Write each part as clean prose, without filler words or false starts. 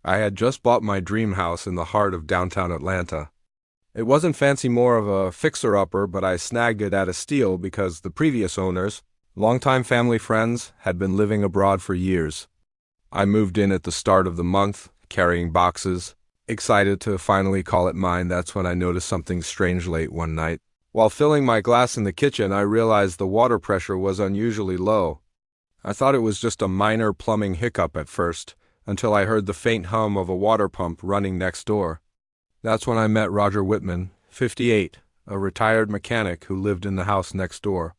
I had just bought my dream house in the heart of downtown Atlanta. It wasn't fancy, more of a fixer-upper, but I snagged it at a steal because the previous owners, longtime family friends, had been living abroad for years. I moved in at the start of the month, carrying boxes, excited to finally call it mine. That's when I noticed something strange late one night. While filling my glass in the kitchen, I realized the water pressure was unusually low. I thought it was just a minor plumbing hiccup at first, until I heard the faint hum of a water pump running next door. That's when I met Roger Whitman, 58, a retired mechanic who lived in the house next door.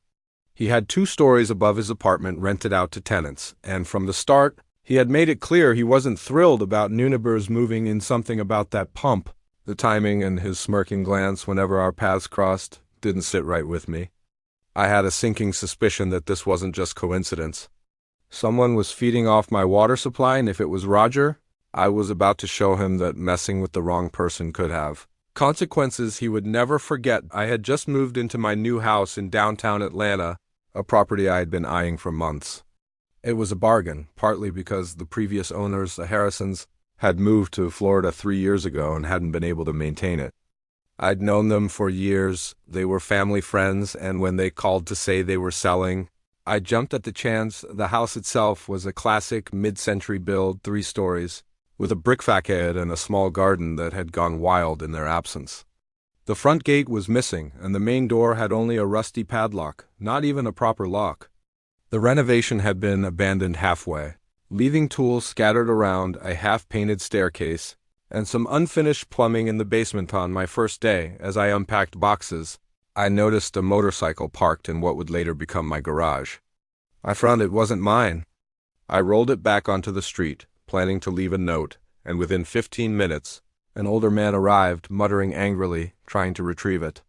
He had 2 stories above his apartment rented out to tenants, and from the start, he had made it clear he wasn't thrilled about new neighbors moving in. Something about that pump, the timing, and his smirking glance whenever our paths crossed didn't sit right with me. I had a sinking suspicion that this wasn't just coincidence. Someone was feeding off my water supply, and if it was Roger, I was about to show him that messing with the wrong person could have consequences he would never forget. I had just moved into my new house in downtown Atlanta, a property I had been eyeing for months. It was a bargain, partly because the previous owners, the Harrisons, had moved to Florida 3 years ago and hadn't been able to maintain it. I'd known them for years, they were family friends, and when they called to say they were selling, I jumped at the chance. The house itself was a classic mid-century build, 3 stories, with a brick facade and a small garden that had gone wild in their absence. The front gate was missing, and the main door had only a rusty padlock, not even a proper lock. The renovation had been abandoned halfway, leaving tools scattered around, a half-painted staircase, and some unfinished plumbing in the basement. On my first day, as I unpacked boxes, I noticed a motorcycle parked in what would later become my garage. I frowned. It wasn't mine. I rolled it back onto the street, planning to leave a note, and within 15 minutes, an older man arrived, muttering angrily, trying to retrieve it.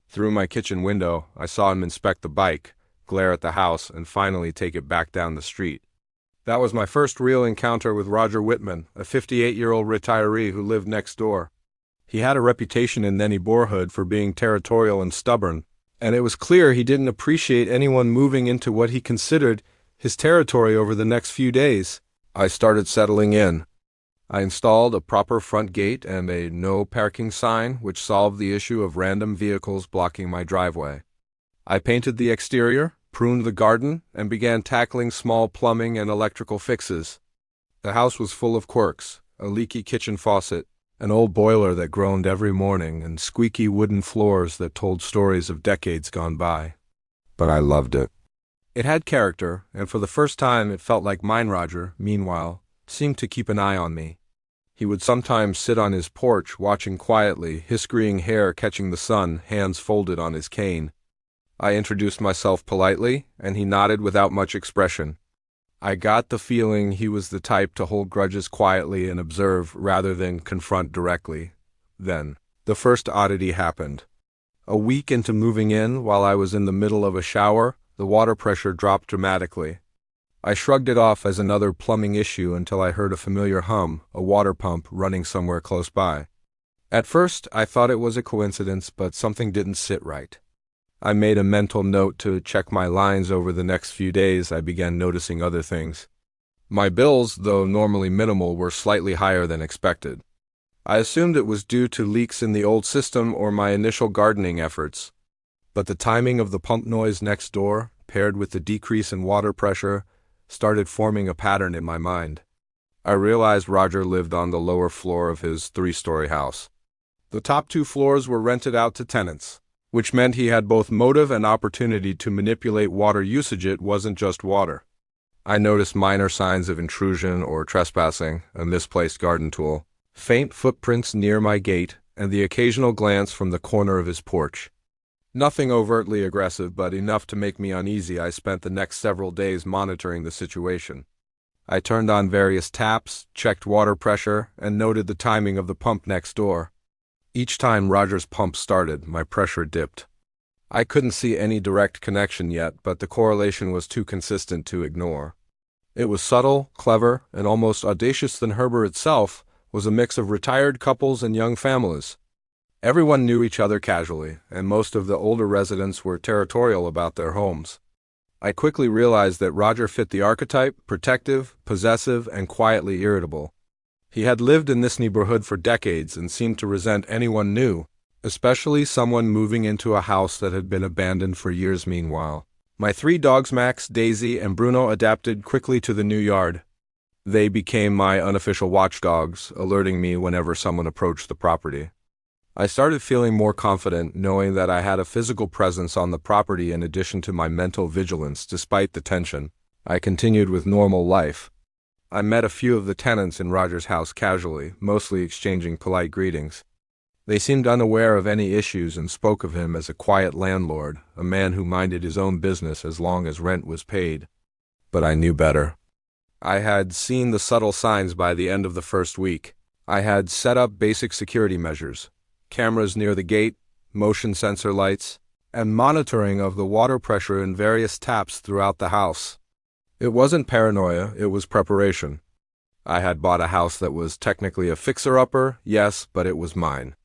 Through my kitchen window, I saw him inspect the bike, glare at the house, and finally take it back down the street. That was my first real encounter with Roger Whitman, a 58-year-old retiree who lived next door. He had a reputation in the neighborhood for being territorial and stubborn, and it was clear he didn't appreciate anyone moving into what he considered his territory. Over the next few days, I started settling in. I installed a proper front gate and a no parking sign, which solved the issue of random vehicles blocking my driveway. I painted the exterior, pruned the garden, and began tackling small plumbing and electrical fixes. The house was full of quirks: a leaky kitchen faucet, an old boiler that groaned every morning, and squeaky wooden floors that told stories of decades gone by. But I loved it. It had character, and for the first time it felt like mine. Roger, meanwhile, seemed to keep an eye on me. He would sometimes sit on his porch, watching quietly, his graying hair catching the sun, hands folded on his cane. I introduced myself politely, and he nodded without much expression. I got the feeling he was the type to hold grudges quietly and observe rather than confront directly. Then, the first oddity happened. A week into moving in, while I was in the middle of a shower, the water pressure dropped dramatically. I shrugged it off as another plumbing issue until I heard a familiar hum, a water pump running somewhere close by. At first, I thought it was a coincidence, but something didn't sit right. I made a mental note to check my lines. Over the next few days. I began noticing other things. My bills, though normally minimal, were slightly higher than expected. I assumed it was due to leaks in the old system or my initial gardening efforts. But the timing of the pump noise next door, paired with the decrease in water pressure, started forming a pattern in my mind. I realized Roger lived on the lower floor of his 3-story house. The top 2 floors were rented out to tenants, which meant he had both motive and opportunity to manipulate water usage. It wasn't just water. I noticed minor signs of intrusion or trespassing, a misplaced garden tool, faint footprints near my gate, and the occasional glance from the corner of his porch. Nothing overtly aggressive, but enough to make me uneasy. I spent the next several days monitoring the situation. I turned on various taps, checked water pressure, and noted the timing of the pump next door. Each time Roger's pump started, my pressure dipped. I couldn't see any direct connection yet, but the correlation was too consistent to ignore. It was subtle, clever, and almost audacious. The harbor itself was a mix of retired couples and young families. Everyone knew each other casually, and most of the older residents were territorial about their homes. I quickly realized that Roger fit the archetype: protective, possessive, and quietly irritable. He had lived in this neighborhood for decades and seemed to resent anyone new, especially someone moving into a house that had been abandoned for years meanwhile. My 3 dogs, Max, Daisy, and Bruno, adapted quickly to the new yard. They became my unofficial watchdogs, alerting me whenever someone approached the property. I started feeling more confident, knowing that I had a physical presence on the property in addition to my mental vigilance. Despite the tension, I continued with normal life. I met a few of the tenants in Roger's house casually, mostly exchanging polite greetings. They seemed unaware of any issues and spoke of him as a quiet landlord, a man who minded his own business as long as rent was paid. But I knew better. I had seen the subtle signs by the end of the first week. I had set up basic security measures: cameras near the gate, motion sensor lights, and monitoring of the water pressure in various taps throughout the house. It wasn't paranoia, it was preparation. I had bought a house that was technically a fixer-upper, yes, but it was mine.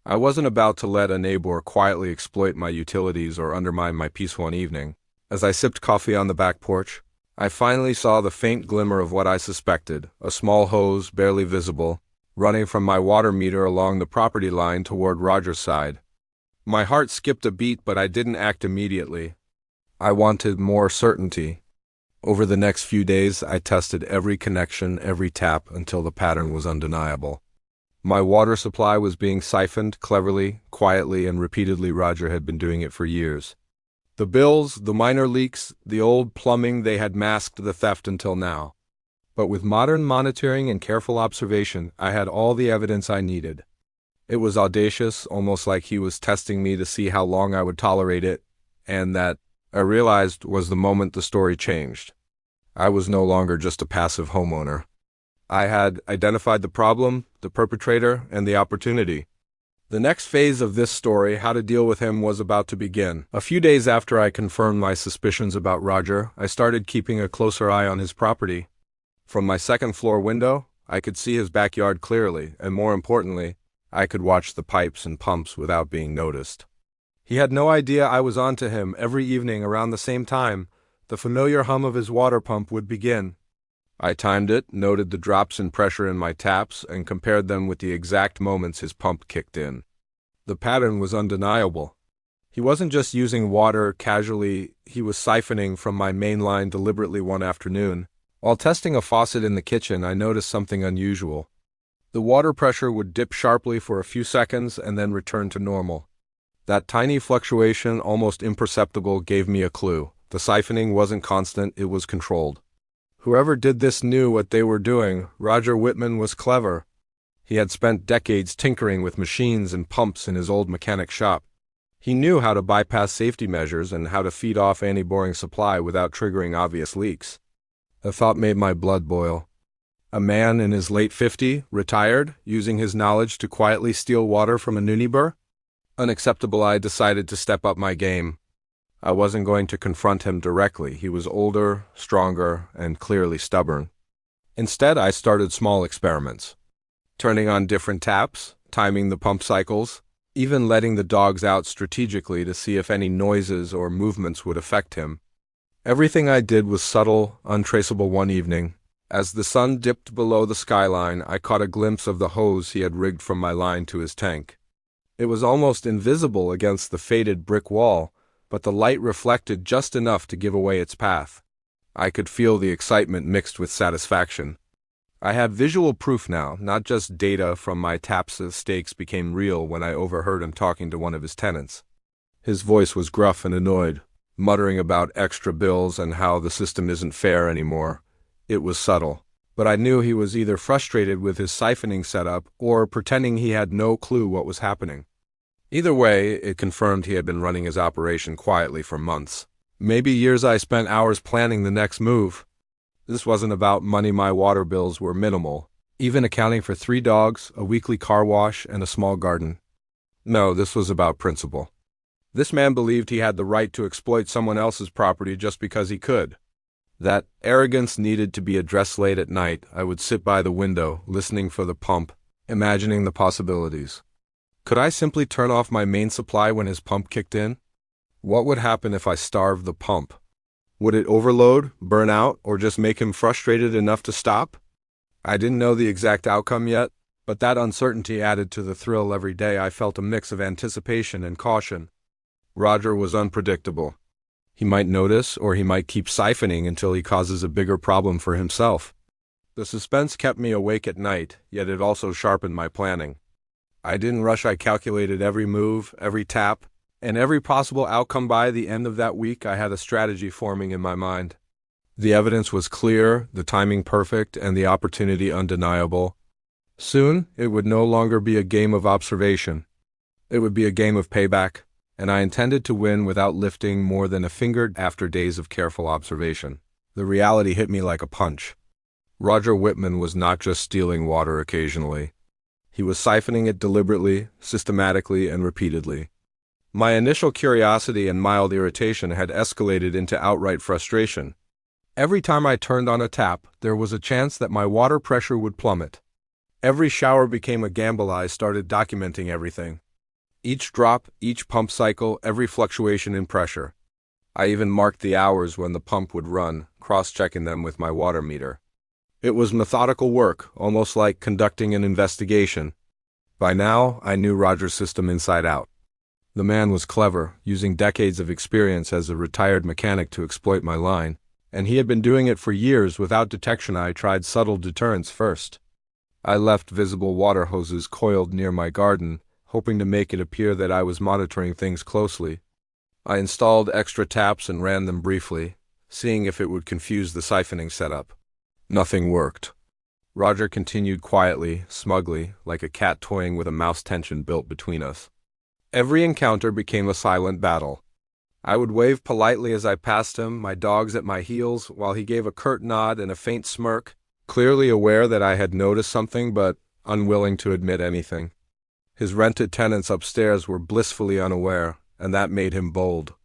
I wasn't about to let a neighbor quietly exploit my utilities or undermine my peace one evening. As I sipped coffee on the back porch, I finally saw the faint glimmer of what I suspected, a small hose, barely visible, running from my water meter along the property line toward Roger's side. My heart skipped a beat, but I didn't act immediately. I wanted more certainty. Over the next few days, I tested every connection, every tap, until the pattern was undeniable. My water supply was being siphoned cleverly, quietly, and repeatedly. Roger had been doing it for years. The bills, the minor leaks, the old plumbing, they had masked the theft until now. But with modern monitoring and careful observation, I had all the evidence I needed. It was audacious, almost like he was testing me to see how long I would tolerate it, and that, I realized, was the moment the story changed. I was no longer just a passive homeowner. I had identified the problem, the perpetrator, and the opportunity. The next phase of this story, how to deal with him, was about to begin. A few days after I confirmed my suspicions about Roger, I started keeping a closer eye on his property. From my second-floor window, I could see his backyard clearly, and more importantly, I could watch the pipes and pumps without being noticed. He had no idea I was on to him. Every evening around the same time, the familiar hum of his water pump would begin. I timed it, noted the drops in pressure in my taps, and compared them with the exact moments his pump kicked in. The pattern was undeniable. He wasn't just using water casually, he was siphoning from my main line deliberately one afternoon. While testing a faucet in the kitchen, I noticed something unusual. The water pressure would dip sharply for a few seconds and then return to normal. That tiny fluctuation, almost imperceptible, gave me a clue. The siphoning wasn't constant, it was controlled. Whoever did this knew what they were doing. Roger Whitman was clever. He had spent decades tinkering with machines and pumps in his old mechanic shop. He knew how to bypass safety measures and how to feed off any boring supply without triggering obvious leaks. The thought made my blood boil. A man in his late 50s, retired, using his knowledge to quietly steal water from a neighbor? Unacceptable. I decided to step up my game. I wasn't going to confront him directly. He was older, stronger, and clearly stubborn. Instead, I started small experiments. Turning on different taps, timing the pump cycles, even letting the dogs out strategically to see if any noises or movements would affect him. Everything I did was subtle, untraceable. One evening, as the sun dipped below the skyline, I caught a glimpse of the hose he had rigged from my line to his tank. It was almost invisible against the faded brick wall, but the light reflected just enough to give away its path. I could feel the excitement mixed with satisfaction. I had visual proof now, not just data from my taps. The stakes became real when I overheard him talking to one of his tenants. His voice was gruff and annoyed, muttering about extra bills and how the system isn't fair anymore. It was subtle, but I knew he was either frustrated with his siphoning setup or pretending he had no clue what was happening. Either way, it confirmed he had been running his operation quietly for months, maybe years. I spent hours planning the next move. This wasn't about money. My water bills were minimal, even accounting for 3 dogs, a weekly car wash, and a small garden. No, this was about principle. This man believed he had the right to exploit someone else's property just because he could. That arrogance needed to be addressed. Late at night, I would sit by the window, listening for the pump, imagining the possibilities. Could I simply turn off my main supply when his pump kicked in? What would happen if I starved the pump? Would it overload, burn out, or just make him frustrated enough to stop? I didn't know the exact outcome yet, but that uncertainty added to the thrill. Every day I felt a mix of anticipation and caution. Roger was unpredictable. He might notice, or he might keep siphoning until he causes a bigger problem for himself. The suspense kept me awake at night, yet it also sharpened my planning. I didn't rush. I calculated every move, every tap, and every possible outcome. By the end of that week, I had a strategy forming in my mind. The evidence was clear, the timing perfect, and the opportunity undeniable. Soon, it would no longer be a game of observation. It would be a game of payback, and I intended to win without lifting more than a finger. After days of careful observation, the reality hit me like a punch. Roger Whitman was not just stealing water occasionally. He was siphoning it deliberately, systematically, and repeatedly. My initial curiosity and mild irritation had escalated into outright frustration. Every time I turned on a tap, there was a chance that my water pressure would plummet. Every shower became a gamble. I started documenting everything. Each drop, each pump cycle, every fluctuation in pressure. I even marked the hours when the pump would run, cross-checking them with my water meter. It was methodical work, almost like conducting an investigation. By now, I knew Roger's system inside out. The man was clever, using decades of experience as a retired mechanic to exploit my line, and he had been doing it for years without detection. I tried subtle deterrents first. I left visible water hoses coiled near my garden, hoping to make it appear that I was monitoring things closely. I installed extra taps and ran them briefly, seeing if it would confuse the siphoning setup. Nothing worked. Roger continued quietly, smugly, like a cat toying with a mouse. Tension built between us. Every encounter became a silent battle. I would wave politely as I passed him, my dogs at my heels, while he gave a curt nod and a faint smirk, clearly aware that I had noticed something but unwilling to admit anything. His rented tenants upstairs were blissfully unaware, and that made him bold.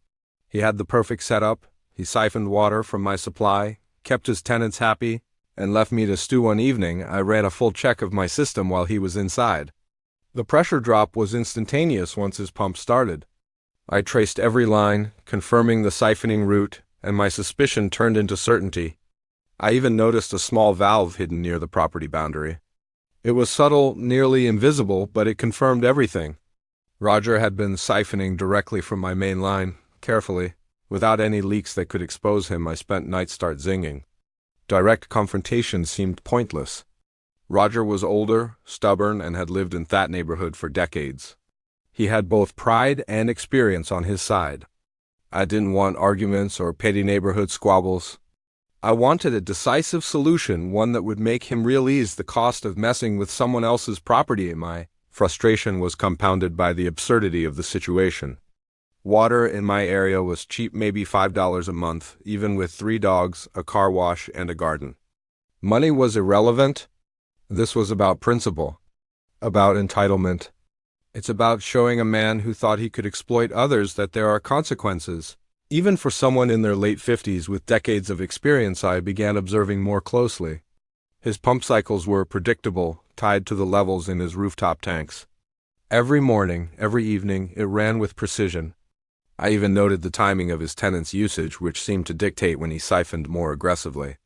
He had the perfect setup. He siphoned water from my supply, kept his tenants happy, and left me to stew. One evening, I ran a full check of my system while he was inside. The pressure drop was instantaneous once his pump started. I traced every line, confirming the siphoning route, and my suspicion turned into certainty. I even noticed a small valve hidden near the property boundary. It was subtle, nearly invisible, but it confirmed everything. Roger had been siphoning directly from my main line, carefully, without any leaks that could expose him. I spent nights start zinging. Direct confrontation seemed pointless. Roger was older, stubborn, and had lived in that neighborhood for decades. He had both pride and experience on his side. I didn't want arguments or petty neighborhood squabbles. I wanted a decisive solution, one that would make him realize the cost of messing with someone else's property. My frustration was compounded by the absurdity of the situation. Water in my area was cheap, maybe $5 a month, even with 3 dogs, a car wash, and a garden. Money was irrelevant. This was about principle, about entitlement. It's about showing a man who thought he could exploit others that there are consequences. Even for someone in their late 50s with decades of experience, I began observing more closely. His pump cycles were predictable, tied to the levels in his rooftop tanks. Every morning, every evening, it ran with precision. I even noted the timing of his tenants' usage, which seemed to dictate when he siphoned more aggressively.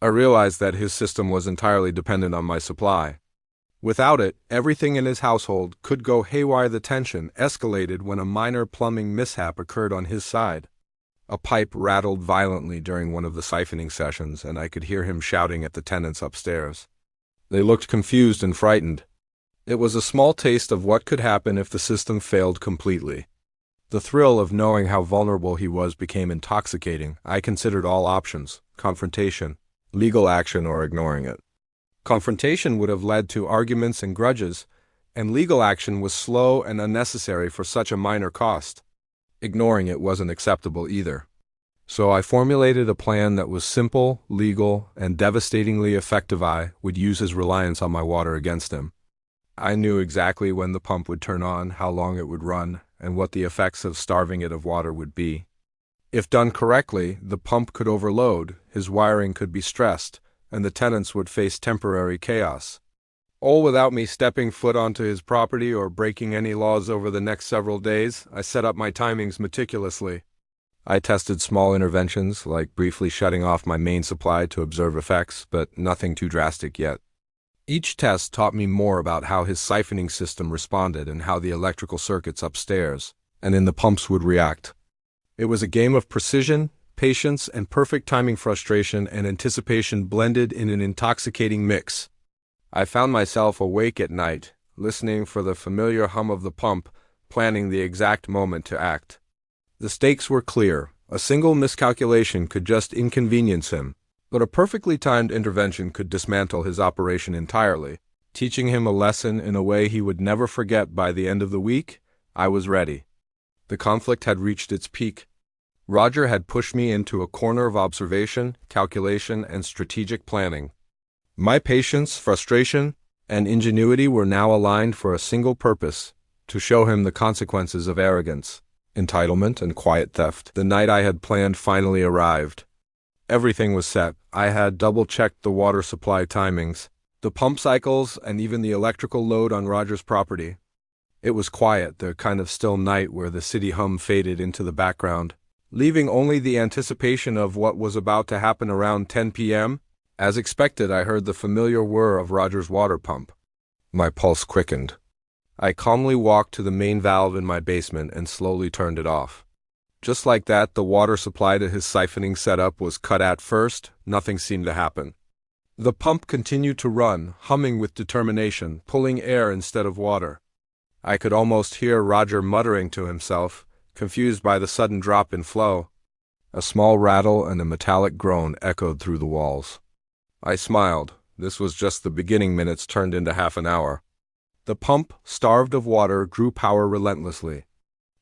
I realized that his system was entirely dependent on my supply. Without it, everything in his household could go haywire. The tension escalated when a minor plumbing mishap occurred on his side. A pipe rattled violently during one of the siphoning sessions, and I could hear him shouting at the tenants upstairs. They looked confused and frightened. It was a small taste of what could happen if the system failed completely. The thrill of knowing how vulnerable he was became intoxicating. I considered all options: confrontation, legal action, or ignoring it. Confrontation would have led to arguments and grudges, and legal action was slow and unnecessary for such a minor cost. Ignoring it wasn't acceptable either. So I formulated a plan that was simple, legal, and devastatingly effective. I would use his reliance on my water against him. I knew exactly when the pump would turn on, how long it would run, and what the effects of starving it of water would be. If done correctly, the pump could overload, his wiring could be stressed, and the tenants would face temporary chaos. All without me stepping foot onto his property or breaking any laws. Over the next several days, I set up my timings meticulously. I tested small interventions, like briefly shutting off my main supply to observe effects, but nothing too drastic yet. Each test taught me more about how his siphoning system responded and how the electrical circuits upstairs and in the pumps would react. It was a game of precision, patience, and perfect timing. Frustration and anticipation blended in an intoxicating mix. I found myself awake at night, listening for the familiar hum of the pump, planning the exact moment to act. The stakes were clear. A single miscalculation could just inconvenience him, but a perfectly timed intervention could dismantle his operation entirely, teaching him a lesson in a way he would never forget. By the end of the week, I was ready. The conflict had reached its peak. Roger had pushed me into a corner of observation, calculation, and strategic planning. My patience, frustration, and ingenuity were now aligned for a single purpose: to show him the consequences of arrogance, entitlement, and quiet theft. The night I had planned finally arrived. Everything was set. I had double-checked the water supply timings, the pump cycles, and even the electrical load on Roger's property. It was quiet, the kind of still night where the city hum faded into the background, leaving only the anticipation of what was about to happen. Around 10 p.m., as expected, I heard the familiar whir of Roger's water pump. My pulse quickened. I calmly walked to the main valve in my basement and slowly turned it off. Just like that, the water supply to his siphoning setup was cut. At first, nothing seemed to happen. The pump continued to run, humming with determination, pulling air instead of water. I could almost hear Roger muttering to himself, confused by the sudden drop in flow. A small rattle and a metallic groan echoed through the walls. I smiled. This was just the beginning. Minutes turned into half an hour. The pump, starved of water, drew power relentlessly.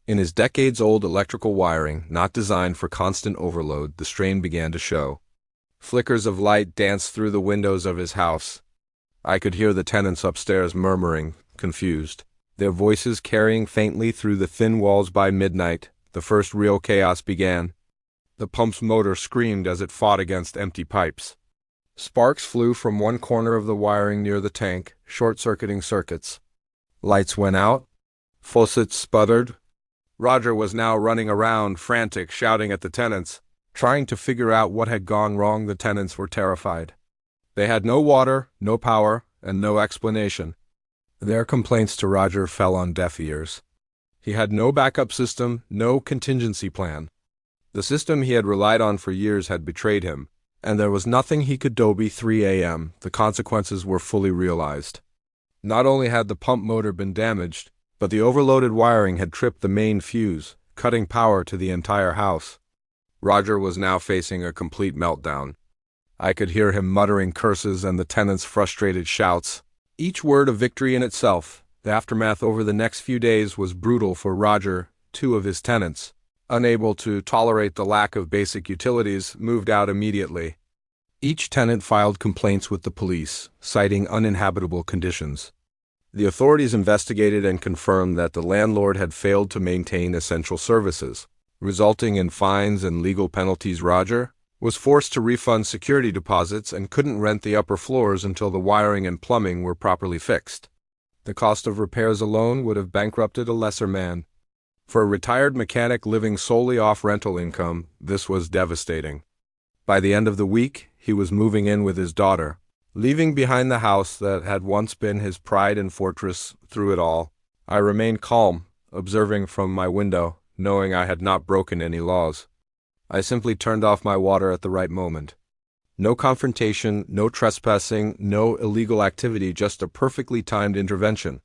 In his decades-old electrical wiring, not designed for constant overload, the strain began to show. Flickers of light danced through the windows of his house. I could hear the tenants upstairs murmuring, confused, their voices carrying faintly through the thin walls. By midnight, the first real chaos began. The pump's motor screamed as it fought against empty pipes. Sparks flew from one corner of the wiring near the tank, short-circuiting circuits. Lights went out. Faucets sputtered. Roger was now running around, frantic, shouting at the tenants, trying to figure out what had gone wrong. The tenants were terrified. They had no water, no power, and no explanation. Their complaints to Roger fell on deaf ears. He had no backup system, no contingency plan. The system he had relied on for years had betrayed him, and there was nothing he could do. By 3 a.m., the consequences were fully realized. Not only had the pump motor been damaged, but the overloaded wiring had tripped the main fuse, cutting power to the entire house. Roger was now facing a complete meltdown. I could hear him muttering curses and the tenants' frustrated shouts, each word a victory in itself. The aftermath over the next few days was brutal for Roger. 2 of his tenants, unable to tolerate the lack of basic utilities, moved out immediately. Each tenant filed complaints with the police, citing uninhabitable conditions. The authorities investigated and confirmed that the landlord had failed to maintain essential services, resulting in fines and legal penalties. Roger was forced to refund security deposits and couldn't rent the upper floors until the wiring and plumbing were properly fixed. The cost of repairs alone would have bankrupted a lesser man. For a retired mechanic living solely off rental income, this was devastating. By the end of the week, he was moving in with his daughter, leaving behind the house that had once been his pride and fortress. Through it all, I remained calm, observing from my window, knowing I had not broken any laws. I simply turned off my water at the right moment. No confrontation, no trespassing, no illegal activity, just a perfectly timed intervention.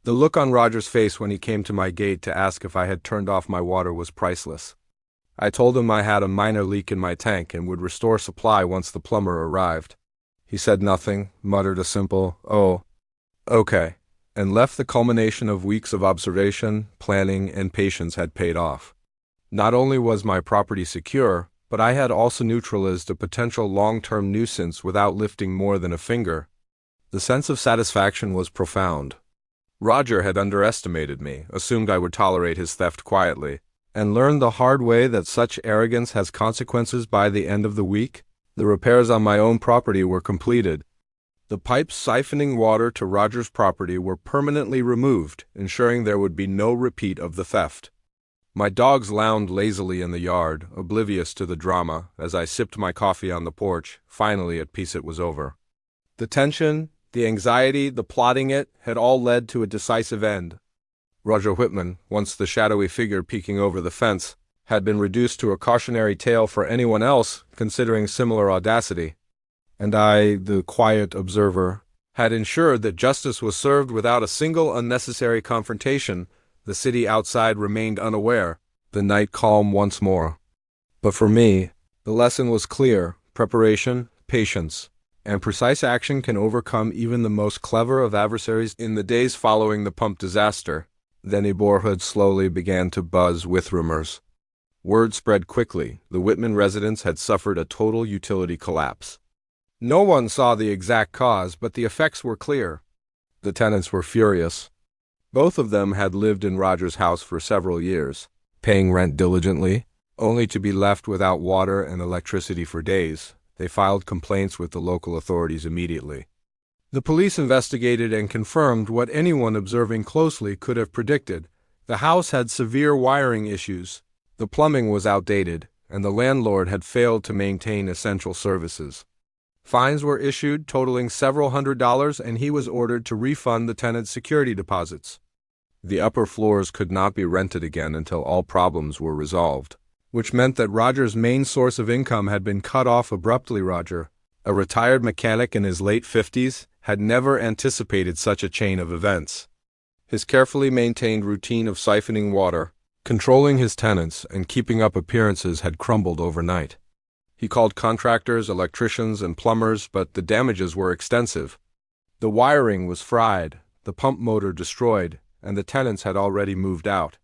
The look on Roger's face when he came to my gate to ask if I had turned off my water was priceless. I told him I had a minor leak in my tank and would restore supply once the plumber arrived. He said nothing, muttered a simple, "Oh, okay," and left. The culmination of weeks of observation, planning, and patience had paid off. Not only was my property secure, but I had also neutralized a potential long-term nuisance without lifting more than a finger. The sense of satisfaction was profound. Roger had underestimated me, assumed I would tolerate his theft quietly, and learned the hard way that such arrogance has consequences. By the end of the week, the repairs on my own property were completed. The pipes siphoning water to Roger's property were permanently removed, ensuring there would be no repeat of the theft. My dogs lounged lazily in the yard, oblivious to the drama, as I sipped my coffee on the porch. Finally, at peace, it was over. The tension, The anxiety, the plotting it, had all led to a decisive end. Roger Whitman, once the shadowy figure peeking over the fence, had been reduced to a cautionary tale for anyone else considering similar audacity. And I, the quiet observer, had ensured that justice was served without a single unnecessary confrontation. The city outside remained unaware, the night calm once more. But for me, the lesson was clear: preparation, patience, and precise action can overcome even the most clever of adversaries. In the days following the pump disaster, the neighborhood slowly began to buzz with rumors. Word spread quickly: the Whitman residence had suffered a total utility collapse. No one saw the exact cause, but the effects were clear. The tenants were furious. Both of them had lived in Roger's house for several years, paying rent diligently, only to be left without water and electricity for days. They filed complaints with the local authorities immediately. The police investigated and confirmed what anyone observing closely could have predicted. The house had severe wiring issues, the plumbing was outdated, and the landlord had failed to maintain essential services. Fines were issued totaling several $100s, and he was ordered to refund the tenants' security deposits. The upper floors could not be rented again until all problems were resolved, which meant that Roger's main source of income had been cut off abruptly. Roger, a retired mechanic in his late 50s, had never anticipated such a chain of events. His carefully maintained routine of siphoning water, controlling his tenants, and keeping up appearances had crumbled overnight. He called contractors, electricians, and plumbers, but the damages were extensive. The wiring was fried, the pump motor destroyed, and the tenants had already moved out.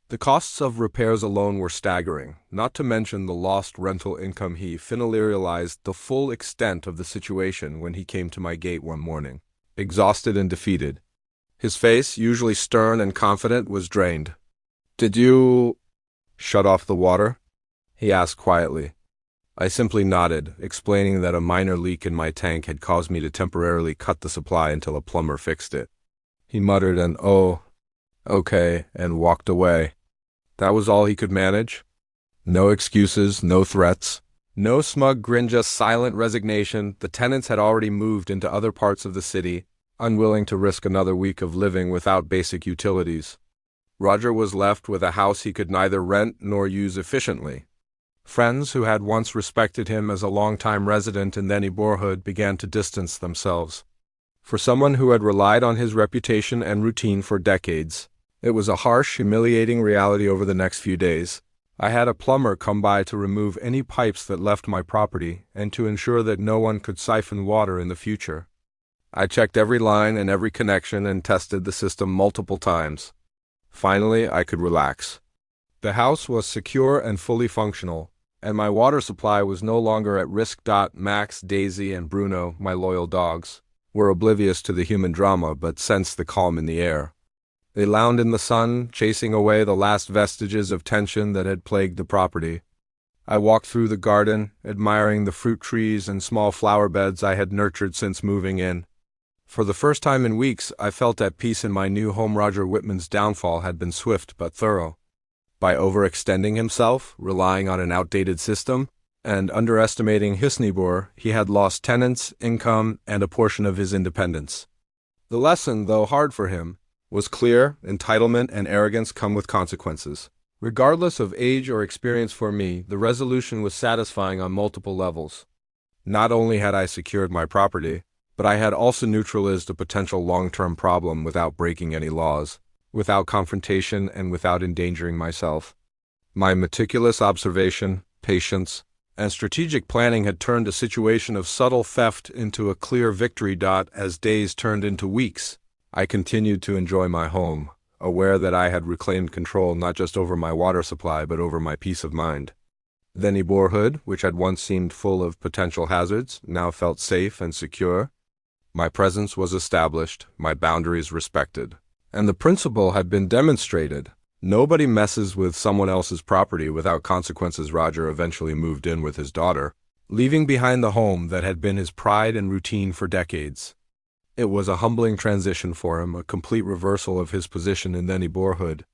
The costs of repairs alone were staggering, not to mention the lost rental income. He finally realized the full extent of the situation when he came to my gate one morning, exhausted and defeated. His face, usually stern and confident, was drained. "Did you shut off the water?" he asked quietly. I simply nodded, explaining that a minor leak in my tank had caused me to temporarily cut the supply until a plumber fixed it. He muttered an "oh, okay," and walked away. That was all he could manage. No excuses, no threats, no smug grin, just silent resignation. The tenants had already moved into other parts of the city, unwilling to risk another week of living without basic utilities. Roger was left with a house he could neither rent nor use efficiently. Friends who had once respected him as a long-time resident in the neighborhood began to distance themselves. For someone who had relied on his reputation and routine for decades, it was a harsh, humiliating reality. Over the next few days, I had a plumber come by to remove any pipes that left my property and to ensure that no one could siphon water in the future. I checked every line and every connection and tested the system multiple times. Finally, I could relax. The house was secure and fully functional, and my water supply was no longer at risk. Max, Daisy, and Bruno, my loyal dogs, were oblivious to the human drama but sensed the calm in the air. They lounged in the sun, chasing away the last vestiges of tension that had plagued the property. I walked through the garden, admiring the fruit trees and small flower beds I had nurtured since moving in. For the first time in weeks, I felt at peace in my new home. Roger Whitman's downfall had been swift but thorough. By overextending himself, relying on an outdated system, and underestimating his neighbor, he had lost tenants, income, and a portion of his independence. The lesson, though hard for him, was clear: entitlement and arrogance come with consequences. Regardless of age or experience, for me, the resolution was satisfying on multiple levels. Not only had I secured my property, but I had also neutralized a potential long-term problem without breaking any laws, without confrontation, and without endangering myself. My meticulous observation, patience, and strategic planning had turned a situation of subtle theft into a clear victory. As days turned into weeks, I continued to enjoy my home, aware that I had reclaimed control not just over my water supply but over my peace of mind. The neighborhood, which had once seemed full of potential hazards, now felt safe and secure. My presence was established, my boundaries respected, and the principle had been demonstrated: nobody messes with someone else's property without consequences. Roger eventually moved in with his daughter, leaving behind the home that had been his pride and routine for decades. It was a humbling transition for him, a complete reversal of his position in the neighborhood.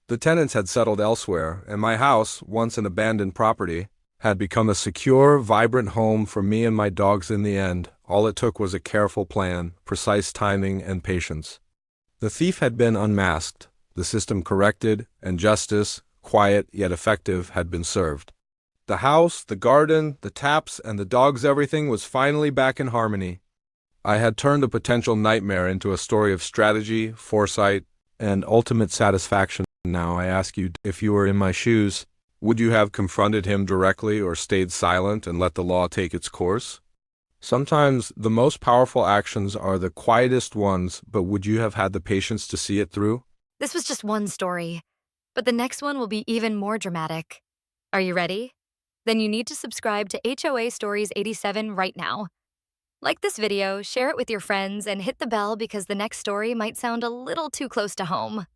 The tenants had settled elsewhere, and my house, once an abandoned property, had become a secure, vibrant home for me and my dogs. In the end, All it took was a careful plan, precise timing, and patience. The thief had been unmasked, the system corrected, and justice, quiet yet effective, had been served. The house, the garden, the taps, and the dogs, everything was finally back in harmony. I had turned a potential nightmare into a story of strategy, foresight, and ultimate satisfaction. Now I ask you, if you were in my shoes, would you have confronted him directly or stayed silent and let the law take its course? Sometimes the most powerful actions are the quietest ones, but would you have had the patience to see it through? This was just one story, but the next one will be even more dramatic. Are you ready? Then you need to subscribe to HOA Stories 87 right now. Like this video, share it with your friends, and hit the bell because the next story might sound a little too close to home.